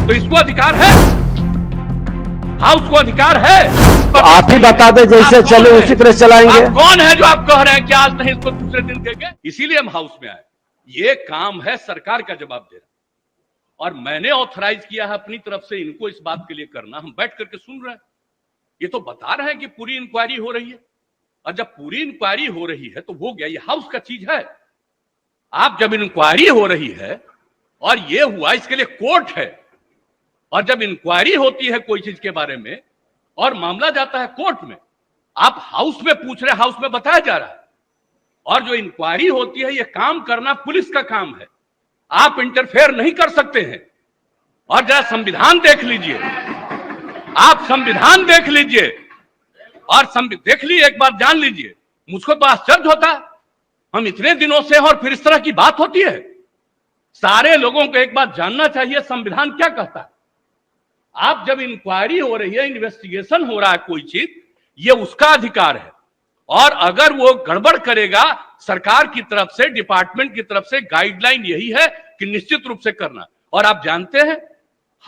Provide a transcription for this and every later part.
तो इसको अधिकार है, हाउस को अधिकार है। तो आप ही बता दें, जैसे चले उसी तरह चलाएंगे। आप कौन है जो आप कह रहे हैं कि आज नहीं इसको दूसरे दिन देंगे? इसीलिए हम हाउस में आए। ये काम है सरकार का जवाब देना, और मैंने ऑथराइज किया है अपनी तरफ से इनको इस बात के लिए करना। हम बैठ करके सुन रहे हैं, ये तो बता रहे हैं कि पूरी इंक्वायरी हो रही है, और जब पूरी इंक्वायरी हो रही है तो हो गया, ये हाउस का चीज है। आप जब इंक्वायरी हो रही है और ये हुआ, इसके लिए कोर्ट है, और जब इंक्वायरी होती है कोई चीज के बारे में और मामला जाता है कोर्ट में, आप हाउस में पूछ रहे, हाउस में बताया जा रहा है। और जो इंक्वायरी होती है, ये काम करना पुलिस का काम है, आप इंटरफेयर नहीं कर सकते हैं। और जरा संविधान देख लीजिए, आप संविधान देख लीजिए, और देख लीजिए, एक बार जान लीजिए। मुझको तो आश्चर्य होता है, हम इतने दिनों से और फिर इस तरह की बात होती है। सारे लोगों को एक बात जानना चाहिए, संविधान क्या कहता है। आप जब इंक्वायरी हो रही है, इन्वेस्टिगेशन हो रहा है कोई चीज, ये उसका अधिकार है, और अगर वो गड़बड़ करेगा, सरकार की तरफ से, डिपार्टमेंट की तरफ से गाइडलाइन यही है कि निश्चित रूप से करना। और आप जानते हैं,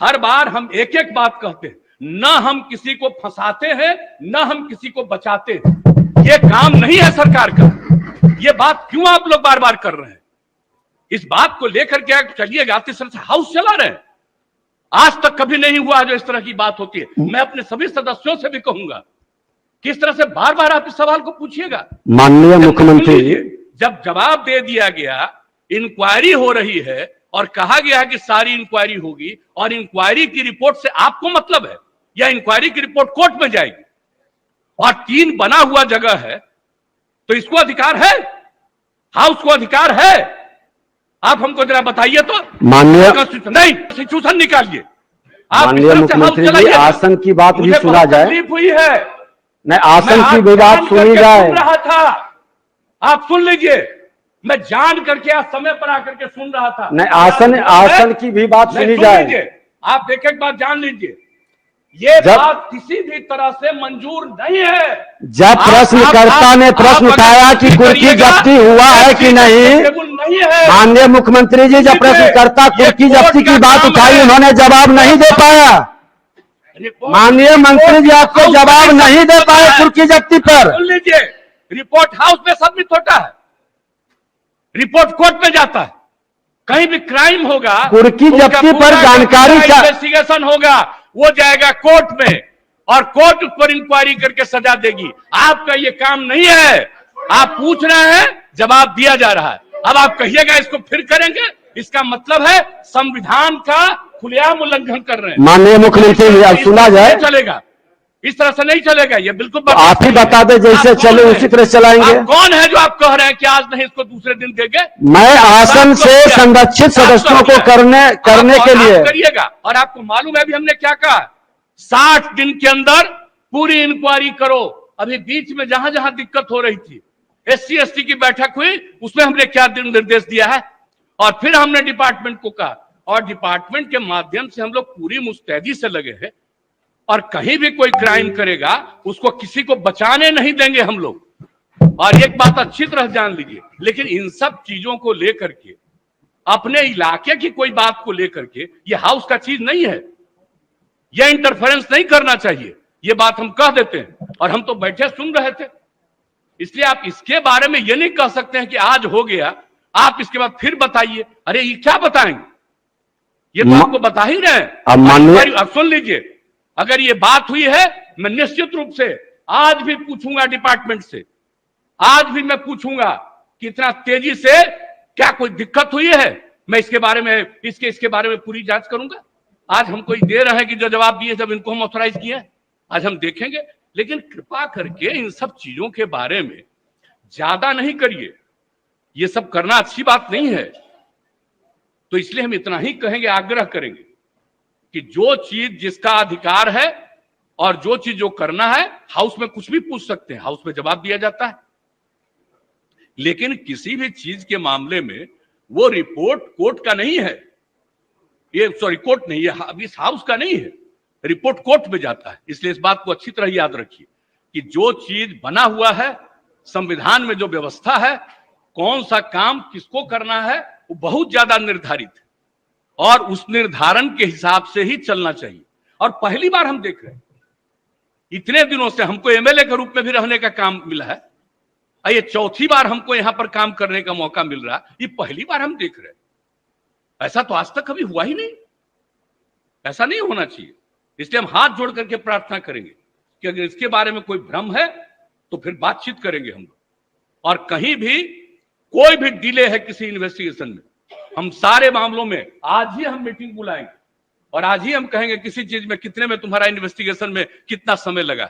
हर बार हम एक एक बात कहते हैं, न हम किसी को फंसाते हैं, न हम किसी को बचाते हैं। ये काम नहीं है सरकार का। ये बात क्यों आप लोग बार बार कर रहे हैं? इस बात को लेकर के चलिएगा, इस तरह से हाउस चला रहे हैं। आज तक कभी नहीं हुआ जो इस तरह की बात होती है। मैं अपने सभी सदस्यों से भी कहूंगा, किस तरह से बार बार आप इस सवाल को पूछिएगा। माननीय मुख्यमंत्री, जब जवाब दे दिया गया, इंक्वायरी हो रही है और कहा गया कि सारी इंक्वायरी होगी, और इंक्वायरी की रिपोर्ट से आपको मतलब है, या इंक्वायरी की रिपोर्ट कोर्ट में जाएगी, और 3 बना हुआ जगह है, तो इसको अधिकार है, हाउस को अधिकार है। आप हमको जरा बताइए तो। माननीय नहीं, कॉन्स्टिट्यूशन निकालिए। माननीय मुख्यमंत्री जी, आसन की बात भी सुना जाए। तकलीफ हुई है, नहीं, आसन की भी बात सुनी जाए। सुन रहा था, आप सुन लीजिए। मैं जान करके आज समय पर आकर के सुन रहा था। नहीं, आसन की भी बात सुनी जाए। आप एक एक बात जान लीजिए, ये बात किसी भी तरह से मंजूर नहीं है। जब प्रश्नकर्ता ने प्रश्न उठाया कि कुर्की जब्ती हुआ है कि नहीं, माननीय मुख्यमंत्री जी, जब प्रश्नकर्ता कुर्की जब्ती की बात उठाई, उन्होंने जवाब नहीं दे पाया। माननीय मंत्री जी, आपको जवाब नहीं दे पाए कुर्की जब्ती पर। सुन लीजिए, रिपोर्ट हाउस में सबमिट होता है, रिपोर्ट कोर्ट में जाता है। कहीं भी क्राइम होगा, कुर्की जब्ती पर जानकारी का इन्वेस्टिगेशन होगा, वो जाएगा कोर्ट में, और कोर्ट उस पर इंक्वायरी करके सजा देगी। आपका ये काम नहीं है। आप पूछ रहे हैं, जवाब दिया जा रहा है। अब आप कहिएगा इसको फिर करेंगे, इसका मतलब है संविधान का खुलेआम उल्लंघन कर रहे हैं। माननीय मुख्यमंत्री जी, अब सुना जाए। चलेगा, इस तरह से नहीं चलेगा। ये बिल्कुल आप ही बता दें, जैसे चले उसी तरह चलाएंगे। आप कौन है जो आप कह रहे हैं कि आज नहीं इसको दूसरे दिन देंगे? मैं आसन से संरक्षित सदस्यों को करने के लिए करिएगा। और आपको मालूम है अभी हमने क्या कहा, 60 दिन के अंदर पूरी इंक्वायरी करो। अभी बीच में जहां जहां दिक्कत हो रही थी, SC/ST की बैठक हुई, उसमें हमने क्या निर्देश दिया है, और फिर हमने डिपार्टमेंट को कहा, और डिपार्टमेंट के माध्यम से हम लोग पूरी मुस्तैदी से लगे हैं, और कहीं भी कोई क्राइम करेगा उसको किसी को बचाने नहीं देंगे हम लोग। और एक बात अच्छी तरह जान लीजिए, लेकिन इन सब चीजों को लेकर के, अपने इलाके की कोई बात को लेकर के, ये हाउस का चीज नहीं है, यह इंटरफेरेंस नहीं करना चाहिए। ये बात हम कह देते हैं, और हम तो बैठे सुन रहे थे। इसलिए आप इसके बारे में ये नहीं कह सकते हैं कि आज हो गया, आप इसके बाद फिर बताइए। अरे ये क्या बताएंगे, ये तो आपको बता ही रहे हैं। अब सुन लीजिए, अगर ये बात हुई है, मैं निश्चित रूप से आज भी पूछूंगा डिपार्टमेंट से, आज भी मैं पूछूंगा कि इतना तेजी से क्या कोई दिक्कत हुई है। मैं इसके बारे में इसके बारे में पूरी जांच करूंगा। आज हमको दे रहे हैं कि जो जवाब दिए, जब इनको हम ऑथराइज किए, आज हम देखेंगे। लेकिन कृपा करके इन सब चीजों के बारे में ज्यादा नहीं करिए, ये सब करना अच्छी बात नहीं है। तो इसलिए हम इतना ही कहेंगे, आग्रह करेंगे कि जो चीज जिसका अधिकार है और जो चीज जो करना है, हाउस में कुछ भी पूछ सकते हैं, हाउस में जवाब दिया जाता है। लेकिन किसी भी चीज के मामले में वो रिपोर्ट कोर्ट का नहीं है, ये कोर्ट नहीं है, अभी इस हाउस का नहीं है, रिपोर्ट कोर्ट में जाता है। इसलिए इस बात को अच्छी तरह याद रखिए कि जो चीज बना हुआ है, संविधान में जो व्यवस्था है, कौन सा काम किसको करना है, वो बहुत ज्यादा निर्धारित है। और उस निर्धारण के हिसाब से ही चलना चाहिए। और पहली बार हम देख रहे हैं, इतने दिनों से हमको एमएलए के रूप में भी रहने का काम मिला है, ये चौथी बार हमको यहां पर काम करने का मौका मिल रहा है, ये पहली बार हम देख रहे हैं। ऐसा तो आज तक कभी हुआ ही नहीं, ऐसा नहीं होना चाहिए। इसलिए हम हाथ जोड़ करके प्रार्थना करेंगे कि अगर इसके बारे में कोई भ्रम है तो फिर बातचीत करेंगे हम लोग। और कहीं भी कोई भी डिले है किसी इन्वेस्टिगेशन में, हम सारे मामलों में आज ही हम मीटिंग बुलाएंगे और आज ही हम कहेंगे किसी चीज में कितने में तुम्हारा इन्वेस्टिगेशन में कितना समय लगा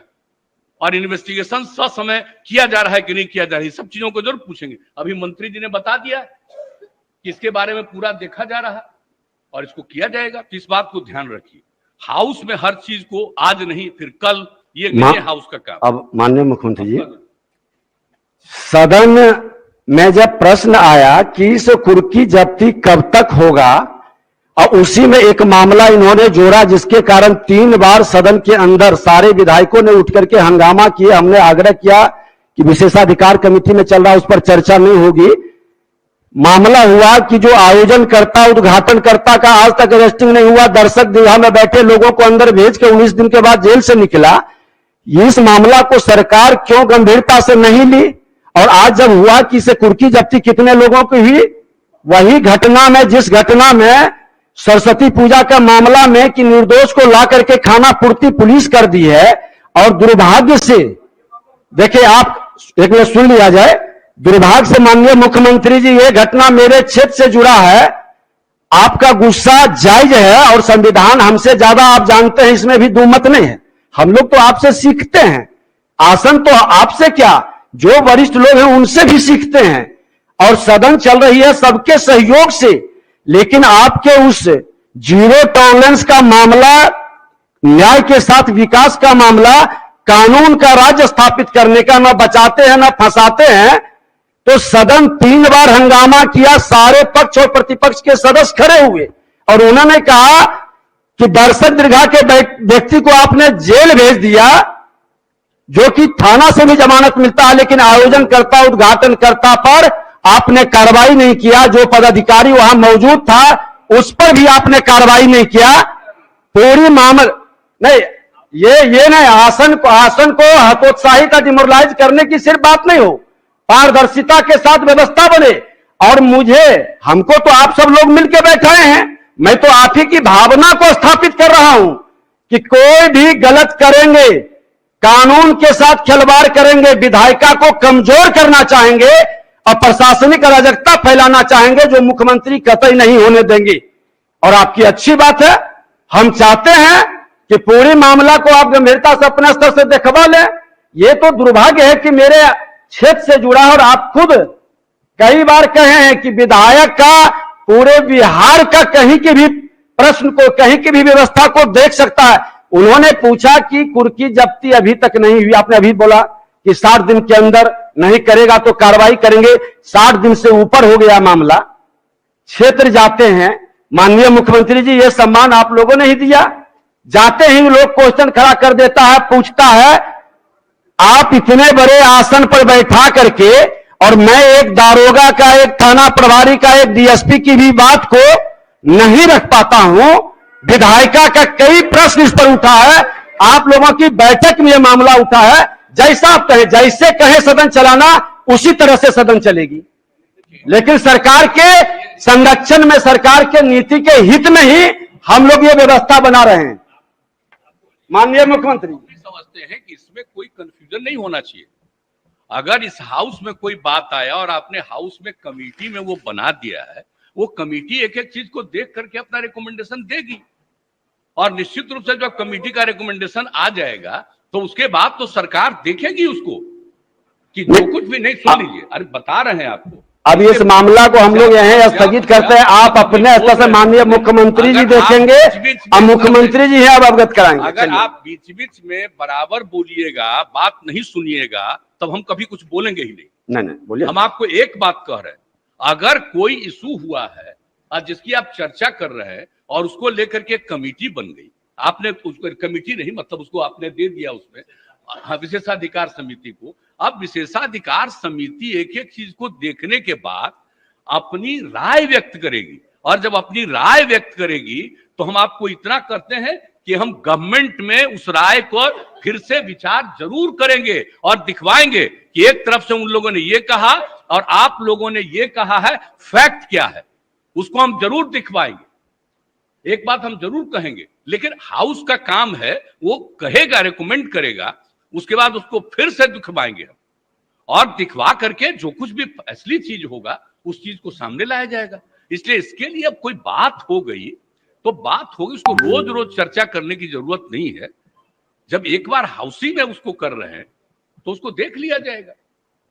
और इन्वेस्टिगेशन ससमय किया जा रहा है कि नहीं किया जा रहा है, सब चीजों को जरूर पूछेंगे। अभी मंत्री जी ने बता दिया कि इसके बारे में पूरा देखा जा रहा है और इसको किया जाएगा, तो इस बात को ध्यान रखिए। हाउस में हर चीज को आज नहीं फिर कल, ये नहीं है हाउस का काम। अब माननीय मुख्यमंत्री जी, सदन में जब प्रश्न आया कि इस कुर्की जब्ती कब तक होगा, और उसी में एक मामला इन्होंने जोड़ा जिसके कारण 3 बार सदन के अंदर सारे विधायकों ने उठ करके हंगामा किए। हमने आग्रह किया कि विशेषाधिकार कमेटी में चल रहा है, उस पर चर्चा नहीं होगी। मामला हुआ कि जो आयोजनकर्ता उद्घाटनकर्ता का आज तक अरेस्टिंग नहीं हुआ, दर्शक दीर्घा में बैठे लोगों को अंदर भेज के 19 दिन के बाद जेल से निकला। इस मामला को सरकार क्यों गंभीरता से नहीं ली? और आज जब हुआ कि इसे कुर्की जब्ती कितने लोगों की हुई, वही घटना में, जिस घटना में सरस्वती पूजा का मामला में कि निर्दोष को ला करके खाना पूर्ति पुलिस कर दी है। और दुर्भाग्य से देखिए, आप एक मिनट सुन लिया जाए, दुर्भाग्य से माननीय मुख्यमंत्री जी, ये घटना मेरे क्षेत्र से जुड़ा है। आपका गुस्सा जायज है और संविधान हमसे ज्यादा आप जानते हैं, इसमें भी दो मत नहीं है। हम लोग तो आपसे सीखते हैं, आसन तो आपसे क्या, जो वरिष्ठ लोग हैं उनसे भी सीखते हैं। और सदन चल रही है सबके सहयोग से, लेकिन आपके उस जीरो टॉलरेंस का मामला, न्याय के साथ विकास का मामला, कानून का राज्य स्थापित करने का, न बचाते हैं न फंसाते हैं। तो सदन 3 बार हंगामा किया, सारे पक्ष और प्रतिपक्ष के सदस्य खड़े हुए और उन्होंने कहा कि दर्शक दीर्घा के व्यक्ति को आपने जेल भेज दिया, जो कि थाना से भी जमानत मिलता है, लेकिन आयोजनकर्ता उद्घाटनकर्ता पर आपने कार्रवाई नहीं किया। जो पदाधिकारी वहां मौजूद था उस पर भी आपने कार्रवाई नहीं किया। पूरी मामला नहीं, ये नहीं, आसन को हतोत्साहित या डिमोरलाइज करने की सिर्फ बात नहीं हो, पारदर्शिता के साथ व्यवस्था बने। और हमको तो आप सब लोग मिलकर बैठाए हैं, मैं तो आप ही की भावना को स्थापित कर रहा हूं कि कोई भी गलत करेंगे, कानून के साथ खिलवाड़ करेंगे, विधायिका को कमजोर करना चाहेंगे और प्रशासनिक अराजकता फैलाना चाहेंगे, जो मुख्यमंत्री कतई नहीं होने देंगे। और आपकी अच्छी बात है, हम चाहते हैं कि पूरी मामला को आप गंभीरता से अपने स्तर से देखवा लें। ये तो दुर्भाग्य है कि मेरे क्षेत्र से जुड़ा है और आप खुद कई बार कहे हैं कि विधायक का पूरे बिहार का कहीं की भी प्रश्न को, कहीं की भी व्यवस्था को देख सकता है। उन्होंने पूछा कि कुर्की जब्ती अभी तक नहीं हुई, आपने अभी बोला कि 60 दिन के अंदर नहीं करेगा तो कार्रवाई करेंगे। 60 दिन से ऊपर हो गया मामला, क्षेत्र जाते हैं, माननीय मुख्यमंत्री जी ये सम्मान आप लोगों ने ही दिया। जाते ही लोग क्वेश्चन खड़ा कर देता है, पूछता है आप इतने बड़े आसन पर बैठा करके, और मैं एक दारोगा का, एक थाना प्रभारी का, एक डीएसपी की भी बात को नहीं रख पाता हूं। विधायिका का कई प्रश्न इस पर उठा है, आप लोगों की बैठक में यह मामला उठा है। जैसा आप कहें, जैसे कहे सदन चलाना उसी तरह से सदन चलेगी, लेकिन सरकार के संरक्षण में, सरकार के नीति के हित में ही हम लोग ये व्यवस्था बना रहे हैं। माननीय मुख्यमंत्री समझते हैं कि इसमें कोई कंफ्यूजन नहीं होना चाहिए। अगर इस हाउस में कोई बात आया और आपने हाउस में कमेटी में वो बना दिया है, वो कमेटी एक एक चीज को देख करके अपना रिकमेंडेशन देगी और निश्चित रूप से जब कमेटी का रिकमेंडेशन आ जाएगा तो उसके बाद तो सरकार देखेगी उसको कि जो कुछ भी नहीं। सुन लीजिए, अरे बता रहे हैं आपको। अब इस मामला को हम लोग यहीं स्थगित करते हैं। आप अपने स्तर से माननीय मुख्यमंत्री जी देखेंगे, अब मुख्यमंत्री जी हैं, अब अवगत कराएंगे। अगर आप बीच बीच में बराबर बोलिएगा, बात नहीं सुनिएगा, तब हम कभी कुछ बोलेंगे ही नहीं। नहीं बोलिए। हम आपको एक बात कह रहे हैं, अगर कोई इशू हुआ है और जिसकी आप चर्चा कर रहे हैं और उसको लेकर के कमेटी बन गई, आपने उसको कमेटी नहीं, मतलब उसको आपने दे दिया उसमें विशेषाधिकार समिति को। अब विशेषाधिकार समिति एक एक चीज को देखने के बाद अपनी राय व्यक्त करेगी और जब अपनी राय व्यक्त करेगी तो हम आपको इतना करते हैं कि हम गवर्नमेंट में उस राय को फिर से विचार जरूर करेंगे और दिखवाएंगे कि एक तरफ से उन लोगों ने ये कहा और आप लोगों ने ये कहा है, फैक्ट क्या है उसको हम जरूर दिखवाएंगे। एक बात हम जरूर कहेंगे, लेकिन हाउस का काम है, वो कहेगा, रिकमेंड करेगा, उसके बाद उसको फिर से दिखवाएंगे हम, और दिखवा करके जो कुछ भी असली चीज होगा उस चीज को सामने लाया जाएगा। इसलिए इसके लिए अब कोई बात हो गई तो बात होगी, उसको रोज रोज चर्चा करने की जरूरत नहीं है। जब एक बार हाउसी में उसको कर रहे हैं तो उसको देख लिया जाएगा,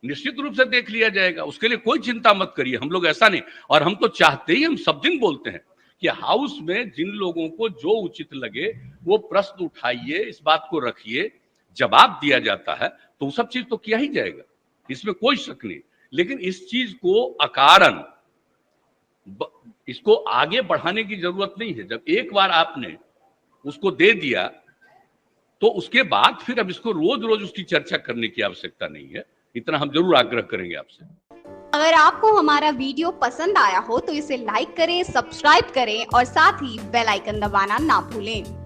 निश्चित रूप से देख लिया जाएगा, उसके लिए कोई चिंता मत करिए। हम लोग ऐसा नहीं, और हम तो चाहते ही, हम सब दिन बोलते हैं कि हाउस में जिन लोगों को जो उचित लगे वो प्रश्न उठाइए, इस बात को रखिए, जवाब दिया जाता है तो वो सब चीज तो किया ही जाएगा, इसमें कोई शक नहीं। लेकिन इस चीज को अकारण इसको आगे बढ़ाने की जरूरत नहीं है। जब एक बार आपने उसको दे दिया तो उसके बाद फिर अब इसको रोज रोज उसकी चर्चा करने की आवश्यकता नहीं है, इतना हम जरूर आग्रह करेंगे आपसे। अगर आपको हमारा वीडियो पसंद आया हो तो इसे लाइक करें, सब्सक्राइब करें और साथ ही बेल आइकन दबाना ना भूलें।